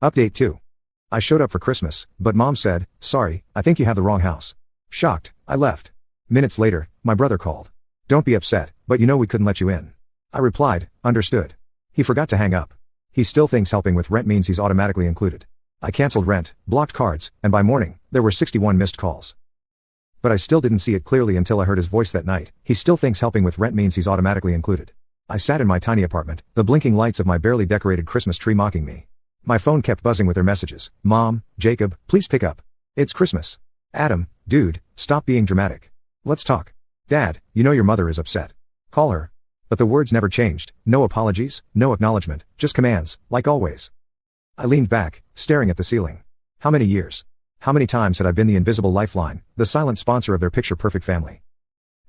Update 2. I showed up for Christmas, but mom said, "Sorry, I think you have the wrong house." Shocked, I left. Minutes later, my brother called. "Don't be upset, but you know we couldn't let you in." I replied, "Understood." He forgot to hang up. He still thinks helping with rent means he's automatically included. I canceled rent, blocked cards, and by morning, there were 61 missed calls. But I still didn't see it clearly until I heard his voice that night. He still thinks helping with rent means he's automatically included. I sat in my tiny apartment, the blinking lights of my barely decorated Christmas tree mocking me. My phone kept buzzing with their messages. "Mom, Jacob, please pick up. It's Christmas." "Adam, dude, stop being dramatic. Let's talk." "Dad, you know your mother is upset. Call her." But the words never changed. No apologies, no acknowledgement, just commands, like always. I leaned back, staring at the ceiling. How many years? How many times had I been the invisible lifeline, the silent sponsor of their picture-perfect family?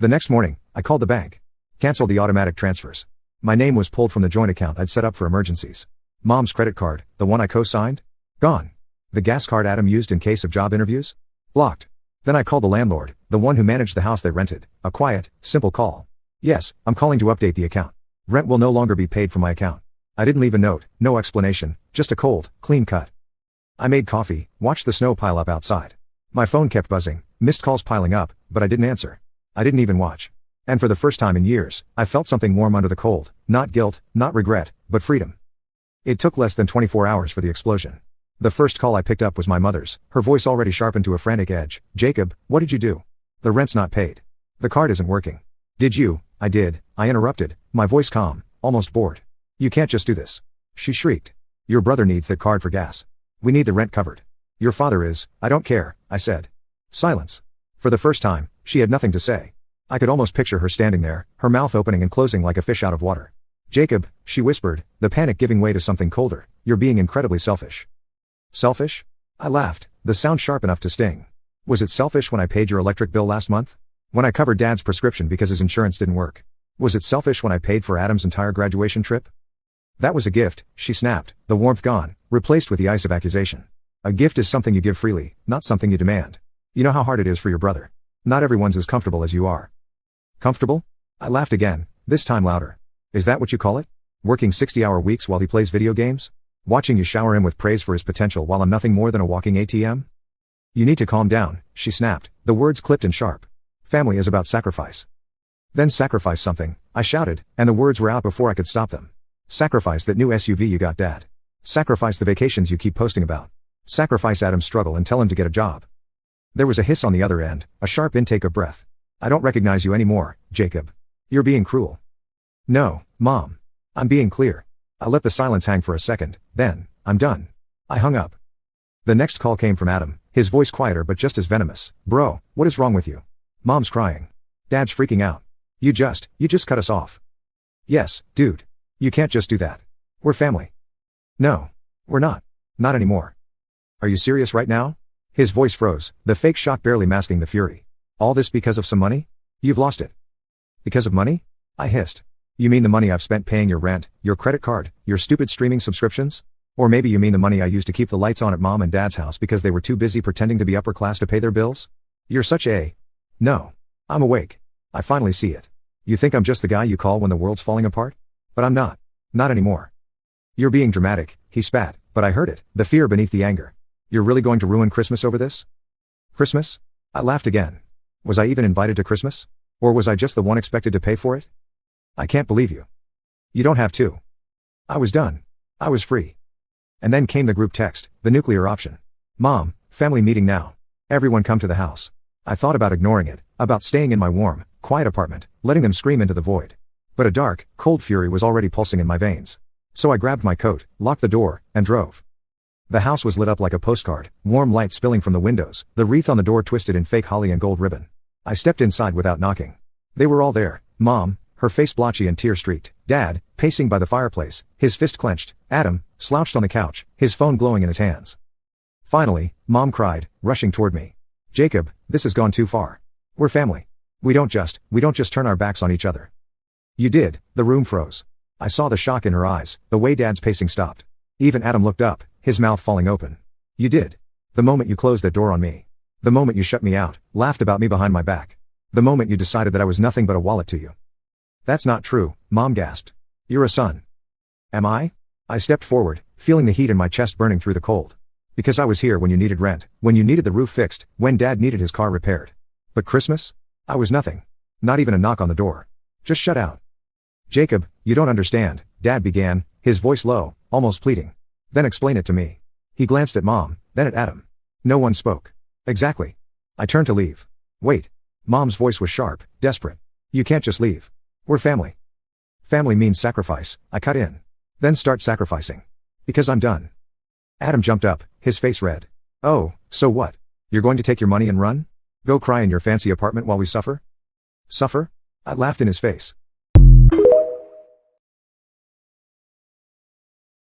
The next morning, I called the bank. Canceled the automatic transfers. My name was pulled from the joint account I'd set up for emergencies. Mom's credit card, the one I co-signed? Gone. The gas card Adam used in case of job interviews? Blocked. Then I called the landlord, the one who managed the house they rented. A quiet, simple call. "Yes, I'm calling to update the account. Rent will no longer be paid from my account." I didn't leave a note, no explanation, just a cold, clean cut. I made coffee, watched the snow pile up outside. My phone kept buzzing, missed calls piling up, but I didn't answer. I didn't even watch. And for the first time in years, I felt something warm under the cold, not guilt, not regret, but freedom. It took less than 24 hours for the explosion. The first call I picked up was my mother's, her voice already sharpened to a frantic edge. "Jacob, what did you do? The rent's not paid. The card isn't working." "Did you?" "I did," I interrupted, my voice calm, almost bored. "You can't just do this." She shrieked. "Your brother needs that card for gas. We need the rent covered." "Your father is." "I don't care," I said. Silence. For the first time, she had nothing to say. I could almost picture her standing there, her mouth opening and closing like a fish out of water. "Jacob," she whispered, the panic giving way to something colder, "you're being incredibly selfish." Selfish? I laughed, the sound sharp enough to sting. Was it selfish when I paid your electric bill last month? When I covered Dad's prescription because his insurance didn't work? Was it selfish when I paid for Adam's entire graduation trip? "That was a gift," she snapped, the warmth gone, replaced with the ice of accusation. "A gift is something you give freely, not something you demand. You know how hard it is for your brother. Not everyone's as comfortable as you are." "Comfortable?" I laughed again, this time louder. "Is that what you call it? Working 60-hour weeks while he plays video games? Watching you shower him with praise for his potential while I'm nothing more than a walking ATM?" "You need to calm down," she snapped, the words clipped and sharp. "Family is about sacrifice." "Then sacrifice something," I shouted, and the words were out before I could stop them. "Sacrifice that new SUV you got, Dad. Sacrifice the vacations you keep posting about. Sacrifice Adam's struggle and tell him to get a job." There was a hiss on the other end, a sharp intake of breath. "I don't recognize you anymore, Jacob. You're being cruel." "No, Mom. I'm being clear." I let the silence hang for a second, then, "I'm done." I hung up. The next call came from Adam, his voice quieter but just as venomous. "Bro, what is wrong with you? Mom's crying. Dad's freaking out. You just cut us off." "Yes, dude. You can't just do that. We're family." "No. We're not. Not anymore." "Are you serious right now?" His voice froze, the fake shock barely masking the fury. "All this because of some money? You've lost it." "Because of money?" I hissed. "You mean the money I've spent paying your rent, your credit card, your stupid streaming subscriptions? Or maybe you mean the money I used to keep the lights on at Mom and Dad's house because they were too busy pretending to be upper class to pay their bills? You're such a..." "No. I'm awake. I finally see it. You think I'm just the guy you call when the world's falling apart? But I'm not. Not anymore." "You're being dramatic," he spat, but I heard it, the fear beneath the anger. "You're really going to ruin Christmas over this?" "Christmas?" I laughed again. Was I even invited to Christmas? Or was I just the one expected to pay for it? "I can't believe you." "You don't have to." I was done. I was free. And then came the group text, the nuclear option. "Mom, family meeting now. Everyone come to the house." I thought about ignoring it, about staying in my warm, quiet apartment, letting them scream into the void. But a dark, cold fury was already pulsing in my veins. So I grabbed my coat, locked the door, and drove. The house was lit up like a postcard, warm light spilling from the windows, the wreath on the door twisted in fake holly and gold ribbon. I stepped inside without knocking. They were all there. Mom, her face blotchy and tear-streaked. Dad, pacing by the fireplace, his fist clenched. Adam, slouched on the couch, his phone glowing in his hands. Finally, Mom cried, rushing toward me. "Jacob, this has gone too far. We're family. We don't just turn our backs on each other." "You did." The room froze. I saw the shock in her eyes, the way Dad's pacing stopped. Even Adam looked up, his mouth falling open. "You did. The moment you closed that door on me. The moment you shut me out, laughed about me behind my back. The moment you decided that I was nothing but a wallet to you." "That's not true," Mom gasped. "You're a son." "Am I?" I stepped forward, feeling the heat in my chest burning through the cold. Because I was here when you needed rent, when you needed the roof fixed, when Dad needed his car repaired. But Christmas? I was nothing. Not even a knock on the door. Just shut out. Jacob, you don't understand, Dad began, his voice low, almost pleading. Then explain it to me. He glanced at Mom, then at Adam. No one spoke. Exactly. I turned to leave. Wait. Mom's voice was sharp, desperate. You can't just leave. We're family. Family means sacrifice, I cut in. Then start sacrificing. Because I'm done. Adam jumped up, his face red. Oh, so what? You're going to take your money and run? Go cry in your fancy apartment while we suffer? Suffer? I laughed in his face.